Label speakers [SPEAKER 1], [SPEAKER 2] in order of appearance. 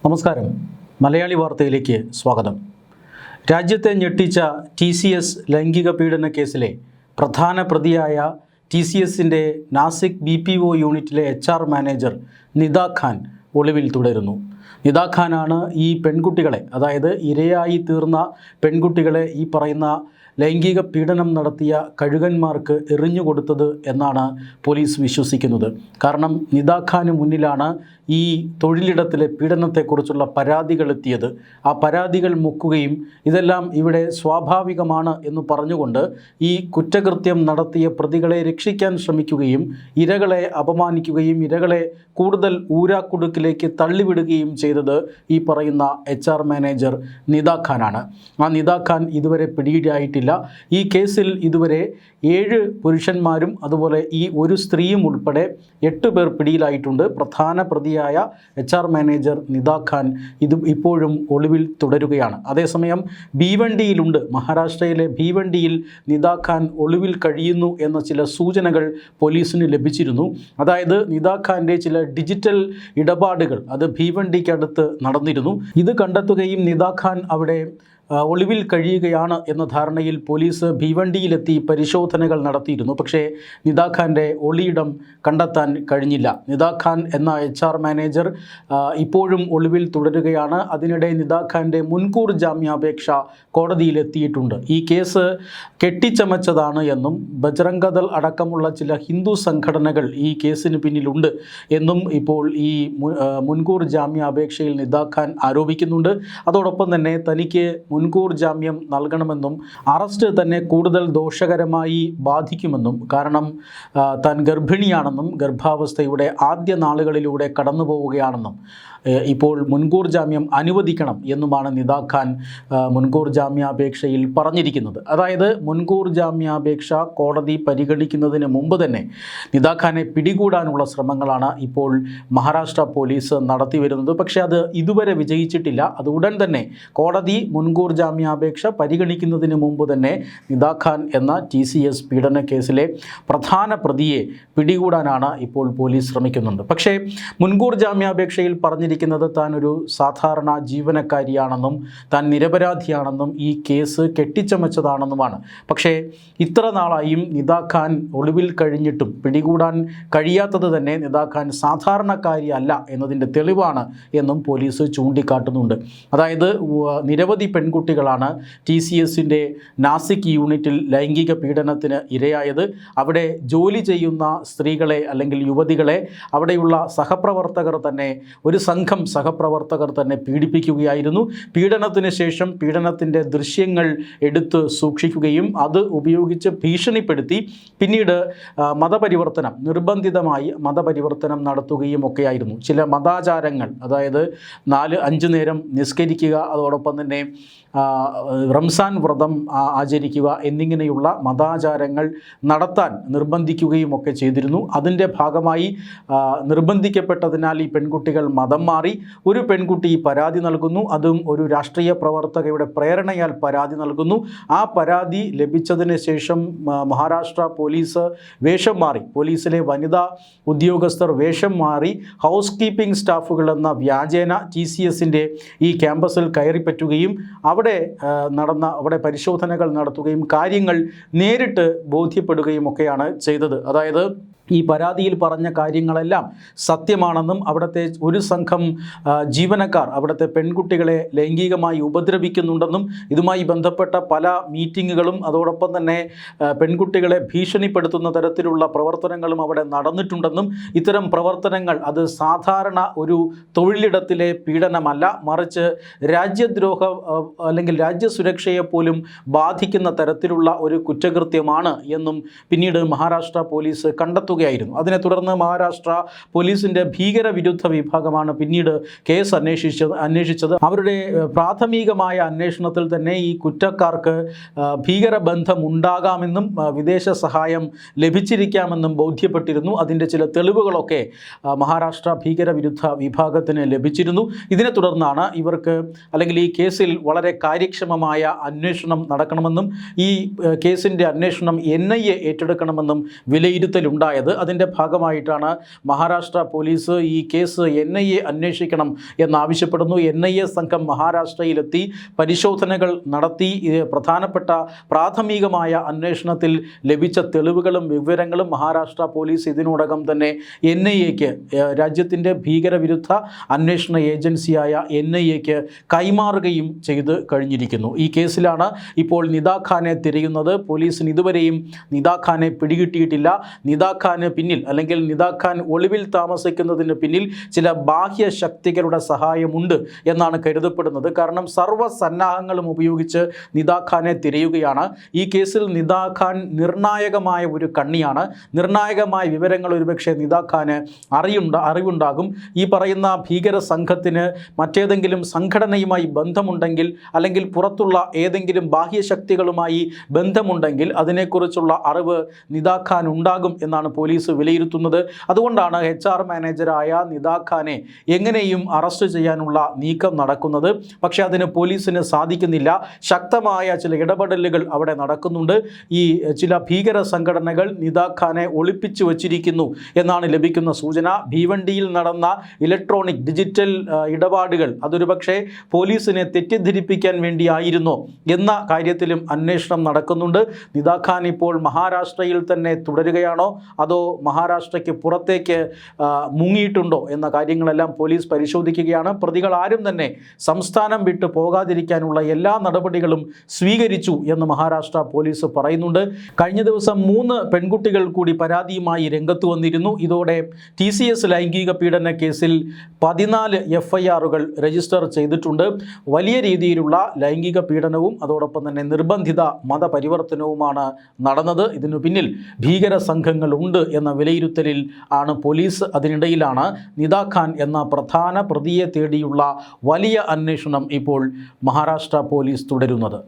[SPEAKER 1] നമസ്കാരം. മലയാളി വാർത്തയിലേക്ക് സ്വാഗതം. രാജ്യത്തെ ഞെട്ടിച്ച TCS ലൈംഗിക പീഡന കേസിലെ പ്രധാന പ്രതിയായ TCSൻ്റെ നാസിക് BPO യൂണിറ്റിലെ HR മാനേജർ നിദാ ഖാൻ ഒളിവിൽ തുടരുന്നു. നിദാ ഖാനാണ് ഈ പെൺകുട്ടികളെ, അതായത് ഇരയായി തീർന്ന പെൺകുട്ടികളെ ഈ പറയുന്ന ലൈംഗിക പീഡനം നടത്തിയ കഴുകന്മാർക്ക് എറിഞ്ഞുകൊടുത്തത് എന്നാണ് പോലീസ് വിശ്വസിക്കുന്നത്. കാരണം നിദാ ഖാന് മുന്നിലാണ് ഈ തൊഴിലിടത്തിലെ പീഡനത്തെക്കുറിച്ചുള്ള പരാതികൾ എത്തിയത്. ആ പരാതികൾ മുക്കുകയും ഇതെല്ലാം ഇവിടെ സ്വാഭാവികമാണ് എന്ന് പറഞ്ഞുകൊണ്ട് ഈ കുറ്റകൃത്യം നടത്തിയ പ്രതികളെ രക്ഷിക്കാൻ ശ്രമിക്കുകയും ഇരകളെ അപമാനിക്കുകയും ഇരകളെ കൂടുതൽ ഊരാക്കുടുക്കിലേക്ക് തള്ളിവിടുകയും ചെയ്തത് ഈ പറയുന്ന HR മാനേജർ നിദാ ഖാനാണ്. ആ നിദാ ഖാൻ ഇതുവരെ പിടിയിലായിട്ടില്ല. ഈ കേസിൽ ഇതുവരെ 7 പുരുഷന്മാരും അതുപോലെ ഈ ഒരു സ്ത്രീയും ഉൾപ്പെടെ 8 പേർ പിടിയിലായിട്ടുണ്ട്. പ്രധാന പ്രതിയായ HR മാനേജർ നിദാ ഖാൻ ഇപ്പോഴും ഒളിവിൽ തുടരുകയാണ്. അതേസമയം ഭീവണ്ടിയിലുണ്ട്, മഹാരാഷ്ട്രയിലെ ഭീവണ്ടിയിൽ നിദാ ഖാൻ ഒളിവിൽ കഴിയുന്നു എന്ന ചില സൂചനകൾ പോലീസിന് ലഭിച്ചിരുന്നു. അതായത് നിദാ ഖാൻ്റെ ചില ഡിജിറ്റൽ ഇടപാടുകൾ അത് ഭീവണ്ടിക്കടുത്ത് നടന്നിരുന്നു. ഇത് കണ്ടെത്തുകയും നിദാ ഖാൻ അവിടെ ഒളിവിൽ കഴിയുകയാണ് എന്ന ധാരണയിൽ പോലീസ് ഭീവണ്ടിയിലെത്തി പരിശോധനകൾ നടത്തിയിരുന്നു. പക്ഷേ നിദാ ഖാൻ്റെ ഒളിയിടം കണ്ടെത്താൻ കഴിഞ്ഞില്ല. നിദാ ഖാൻ എന്ന HR മാനേജർ ഇപ്പോഴും ഒളിവിൽ തുടരുകയാണ്. അതിനിടെ നിദാ ഖാൻ്റെ മുൻകൂർ ജാമ്യാപേക്ഷ കോടതിയിലെത്തിയിട്ടുണ്ട്. ഈ കേസ് കെട്ടിച്ചമച്ചതാണ് എന്നും ബജ്റംഗദൾ അടക്കമുള്ള ചില ഹിന്ദു സംഘടനകൾ ഈ കേസിന് പിന്നിലുണ്ട് എന്നും ഇപ്പോൾ ഈ മുൻകൂർ ജാമ്യാപേക്ഷയിൽ നിദാ ഖാൻ ആരോപിക്കുന്നുണ്ട്. അതോടൊപ്പം തന്നെ തനിക്ക് മുൻകൂർ ജാമ്യം നൽകണമെന്നും അറസ്റ്റ് തന്നെ കൂടുതൽ ദോഷകരമായി ബാധിക്കുമെന്നും, കാരണം താൻ ഗർഭിണിയാണെന്നും ഗർഭാവസ്ഥയുടെ ആദ്യ നാളുകളിലൂടെ കടന്നു പോവുകയാണെന്നും ഇപ്പോൾ മുൻകൂർ ജാമ്യം അനുവദിക്കണം എന്നുമാണ് നിദാ ഖാൻ മുൻകൂർ ജാമ്യാപേക്ഷയിൽ പറഞ്ഞിരിക്കുന്നത്. അതായത് മുൻകൂർ ജാമ്യാപേക്ഷ കോടതി പരിഗണിക്കുന്നതിന് മുമ്പ് തന്നെ നിദാ ഖാനെ പിടികൂടാനുള്ള ശ്രമങ്ങളാണ് ഇപ്പോൾ മഹാരാഷ്ട്ര പോലീസ് നടത്തി വരുന്നത്. പക്ഷേ അത് ഇതുവരെ വിജയിച്ചിട്ടില്ല. അത് ഉടൻ തന്നെ കോടതി മുൻകൂർ ജാമ്യാപേക്ഷ പരിഗണിക്കുന്നതിന് മുമ്പ് തന്നെ നിദാ ഖാൻ എന്ന TCS പീഡന കേസിലെ പ്രധാന പ്രതിയെ പിടികൂടാനാണ് ഇപ്പോൾ പോലീസ് ശ്രമിക്കുന്നുണ്ട്. പക്ഷേ മുൻകൂർ ജാമ്യാപേക്ഷയിൽ പറഞ്ഞിരിക്കുന്നത് താൻ ഒരു സാധാരണ ജീവനക്കാരിയാണെന്നും താൻ നിരപരാധിയാണെന്നും ഈ കേസ് കെട്ടിച്ചമച്ചതാണെന്നുമാണ്. പക്ഷേ ഇത്ര നാളായും നിദാ ഖാൻ ഒളിവിൽ കഴിഞ്ഞിട്ടും പിടികൂടാൻ കഴിയാത്തത് തന്നെ നിദാ ഖാൻ സാധാരണക്കാരിയല്ല എന്നതിൻ്റെ തെളിവാണ് എന്നും പോലീസ് ചൂണ്ടിക്കാട്ടുന്നുണ്ട്. അതായത് നിരവധി പെൺകുട്ടികളാണ് TCSൻ്റെ നാസിക് യൂണിറ്റിൽ ലൈംഗിക പീഡനത്തിന് ഇരയായത്. അവിടെ ജോലി ചെയ്യുന്ന സ്ത്രീകളെ അല്ലെങ്കിൽ യുവതികളെ അവിടെയുള്ള സഹപ്രവർത്തകർ തന്നെ, ഒരു സംഘം സഹപ്രവർത്തകർ തന്നെ പീഡിപ്പിക്കുകയായിരുന്നു. പീഡനത്തിന് ശേഷം പീഡനത്തിൻ്റെ ദൃശ്യങ്ങൾ എടുത്ത് സൂക്ഷിക്കുകയും അത് ഉപയോഗിച്ച് ഭീഷണിപ്പെടുത്തി പിന്നീട് നിർബന്ധിതമായി മതപരിവർത്തനം നടത്തുകയും ഒക്കെയായിരുന്നു. ചില മതാചാരങ്ങൾ, അതായത് 4-5 നേരം നിസ്കരിക്കുക, അതോടൊപ്പം തന്നെ റംസാൻ വ്രതം ആചരിക്കുക എന്നിങ്ങനെയുള്ള മതാചാരങ്ങൾ നടത്താൻ നിർബന്ധിക്കുകയും ഒക്കെ ചെയ്തിരുന്നു. അതിൻ്റെ ഭാഗമായി നിർബന്ധിക്കപ്പെട്ടതിനാൽ ഈ പെൺകുട്ടികൾ മതം മാറി. ഒരു പെൺകുട്ടി പരാതി നൽകുന്നു. അതും ഒരു രാഷ്ട്രീയ പ്രവർത്തകയുടെ പ്രേരണയാൽ പരാതി നൽകുന്നു. ആ പരാതി ലഭിച്ചതിന് ശേഷം മഹാരാഷ്ട്ര പോലീസ് വേഷം മാറി, പോലീസിലെ വനിതാ ഉദ്യോഗസ്ഥർ വേഷം മാറി ഹൗസ് കീപ്പിംഗ് സ്റ്റാഫുകൾ എന്ന വ്യാജേന TCSൻ്റെ ഈ ക്യാമ്പസിൽ കയറിപ്പറ്റുകയും അവിടെ പരിശോധനകൾ നടത്തുകയും കാര്യങ്ങൾ നേരിട്ട് ബോധ്യപ്പെടുകയും ഒക്കെയാണ് ചെയ്തത്. അതായത് ഈ പരാതിയിൽ പറഞ്ഞ കാര്യങ്ങളെല്ലാം സത്യമാണെന്നും അവിടുത്തെ ഒരു സംഘം ജീവനക്കാർ അവിടുത്തെ പെൺകുട്ടികളെ ലൈംഗികമായി ഉപദ്രവിക്കുന്നുണ്ടെന്നും ഇതുമായി ബന്ധപ്പെട്ട പല മീറ്റിങ്ങുകളും അതോടൊപ്പം തന്നെ പെൺകുട്ടികളെ ഭീഷണിപ്പെടുത്തുന്ന തരത്തിലുള്ള പ്രവർത്തനങ്ങളും അവിടെ നടന്നിട്ടുണ്ടെന്നും ഇത്തരം പ്രവർത്തനങ്ങൾ അത് സാധാരണ ഒരു തൊഴിലിടത്തിലെ പീഡനമല്ല, മറിച്ച് രാജ്യദ്രോഹ അല്ലെങ്കിൽ രാജ്യസുരക്ഷയെ പോലും ബാധിക്കുന്ന തരത്തിലുള്ള ഒരു കുറ്റകൃത്യമാണ് എന്നും പിന്നീട് മഹാരാഷ്ട്ര പോലീസ് കണ്ടെത്തുകയായിരുന്നു. അതിനെ തുടർന്ന് മഹാരാഷ്ട്ര പോലീസിൻ്റെ ഭീകരവിരുദ്ധ വിഭാഗമാണ് പിന്നീട് കേസ് അന്വേഷിച്ചത്. അവരുടെ പ്രാഥമികമായ അന്വേഷണത്തിൽ തന്നെ ഈ കുറ്റക്കാർക്ക് ഭീകരബന്ധം ഉണ്ടാകാമെന്നും വിദേശ സഹായം ലഭിച്ചിരിക്കാമെന്നും ബോധ്യപ്പെട്ടിരുന്നു. അതിൻ്റെ ചില തെളിവുകളൊക്കെ മഹാരാഷ്ട്ര ഭീകരവിരുദ്ധ വിഭാഗത്തിന് ലഭിച്ചിരുന്നു. ഇതിനെ തുടർന്നാണ് ഇവർക്ക് അല്ലെങ്കിൽ ഈ കേസിൽ വളരെ കാര്യക്ഷമമായ അന്വേഷണം നടക്കണമെന്നും ഈ കേസിൻ്റെ അന്വേഷണം NIA ഏറ്റെടുക്കണമെന്നും വിലയിരുത്തലുണ്ടായത്. ഉണ്ടായത്. അതിൻ്റെ ഭാഗമായിട്ടാണ് മഹാരാഷ്ട്ര പോലീസ് ഈ കേസ് NIA അന്വേഷിക്കണം എന്നാവശ്യപ്പെടുന്നു. NIA സംഘം മഹാരാഷ്ട്രയിലെത്തി പരിശോധനകൾ നടത്തി. പ്രധാനപ്പെട്ട പ്രാഥമികമായ അന്വേഷണത്തിൽ ലഭിച്ച തെളിവുകളും വിവരങ്ങളും മഹാരാഷ്ട്ര പോലീസ് ഇതിനോടകം തന്നെ NIAക്ക്, രാജ്യത്തിൻ്റെ ഭീകരവിരുദ്ധ അന്വേഷണ ഏജൻസിയായ NIAക്ക് കൈമാറുകയും ചെയ്ത് കഴിഞ്ഞിരിക്കുന്നു. ഈ കേസിലാണ് ഇപ്പോൾ നിദാ ഖാനെ തിരയുന്നത്. പോലീസിന് ഇതുവരെയും നിദാ ഖാനെ പിടികിട്ടിയിട്ടില്ല. നിദാ ഖാന് പിന്നിൽ, അല്ലെങ്കിൽ നിദാ ഖാൻ ഒളിവിൽ താമസിക്കുന്നതിന് പിന്നിൽ ചില ബാഹ്യ ശക്തികളുടെ സഹായമുണ്ട് എന്നാണ് കരുതപ്പെടുന്നത്. കാരണം സർവ്വസന്നാഹങ്ങളും ഉപയോഗിച്ച് നിദാ ഖാനെ തിരയുകയാണ്. ഈ കേസിൽ നിദാ ഖാൻ നിർണായകമായ ഒരു കണ്ണിയാണ്. നിർണായകമായ വിവരങ്ങൾ ഒരുപക്ഷെ നിദാ ഖാന് അറിവുണ്ടാകും. ഈ പറയുന്ന ഭീകര സംഘത്തിന് മറ്റേതെങ്കിലും സംഘടനയുമായി ബന്ധമുണ്ടെങ്കിൽ, അല്ലെങ്കിൽ പുറത്തുള്ള ഏതെങ്കിലും ബാഹ്യശക്തികളുമായി ബന്ധമുണ്ടെങ്കിൽ അതിനെക്കുറിച്ചുള്ള അറിവ് നിദാ ഖാൻ ഉണ്ടാകും എന്നാണ് പോലീസ് വിലയിരുത്തുന്നത്. അതുകൊണ്ടാണ് HR മാനേജരായ നിദാ ഖാനെ എങ്ങനെയും അറസ്റ്റ് ചെയ്യാനുള്ള നീക്കം നടക്കുന്നത്. പക്ഷേ അതിന് പോലീസിന് സാധിക്കുന്നില്ല. ശക്തമായ ചില ഇടപെടലുകൾ അവിടെ നടക്കുന്നുണ്ട്. ഈ ചില ഭീകര സംഘടനകൾ നിദാ ഖാനെ ഒളിപ്പിച്ചു വച്ചിരിക്കുന്നു എന്നാണ് ലഭിക്കുന്ന സൂചന. ഭീവണ്ടിയിൽ നടന്ന ഇലക്ട്രോണിക് ഡിജിറ്റൽ ഇടപാടുകൾ അതൊരു പക്ഷേ പോലീസിനെ തെറ്റിദ്ധരിപ്പിക്കാൻ വേണ്ടിയായിരുന്നോ എന്ന കാര്യത്തിലും അന്വേഷണം നടക്കുന്നുണ്ട്. നിദാ ഖാൻ ഇപ്പോൾ മഹാരാഷ്ട്രയിൽ തന്നെ തുടരുകയാണോ അതോ മഹാരാഷ്ട്രയ്ക്ക് പുറത്തേക്ക് മുങ്ങിയിട്ടുണ്ടോ എന്ന കാര്യങ്ങളെല്ലാം പോലീസ് പരിശോധിക്കുകയാണ്. പ്രതികൾ ആരും തന്നെ സംസ്ഥാനം വിട്ടു പോകാതിരിക്കാനുള്ള എല്ലാ നടപടികളും സ്വീകരിച്ചു എന്ന് മഹാരാഷ്ട്ര പോലീസ് പറയുന്നുണ്ട്. കഴിഞ്ഞ ദിവസം 3 പെൺകുട്ടികൾ കൂടി പരാതിയുമായി രംഗത്ത് വന്നിരുന്നു. ഇതോടെ TCS ലൈംഗിക പീഡന കേസിൽ 14 FIRകൾ രജിസ്റ്റർ ചെയ്തിട്ടുണ്ട്. വലിയ രീതിയിലുള്ള ലൈംഗിക പീഡനവും അതോടൊപ്പം തന്നെ നിർബന്ധിത മതപരിവർത്തനവുമാണ് നടന്നത്. ഇതിനു പിന്നിൽ ഭീകര സംഘങ്ങളുണ്ട് എന്ന വിലയിരുത്തലിൽ ആണ് പോലീസ്. അതിനിടയിലാണ് നിദാ ഖാൻ എന്ന പ്രധാന പ്രതിയെ തേടിയുള്ള വലിയ അന്വേഷണം ഇപ്പോൾ മഹാരാഷ്ട്ര പോലീസ് തുടരുന്നത്.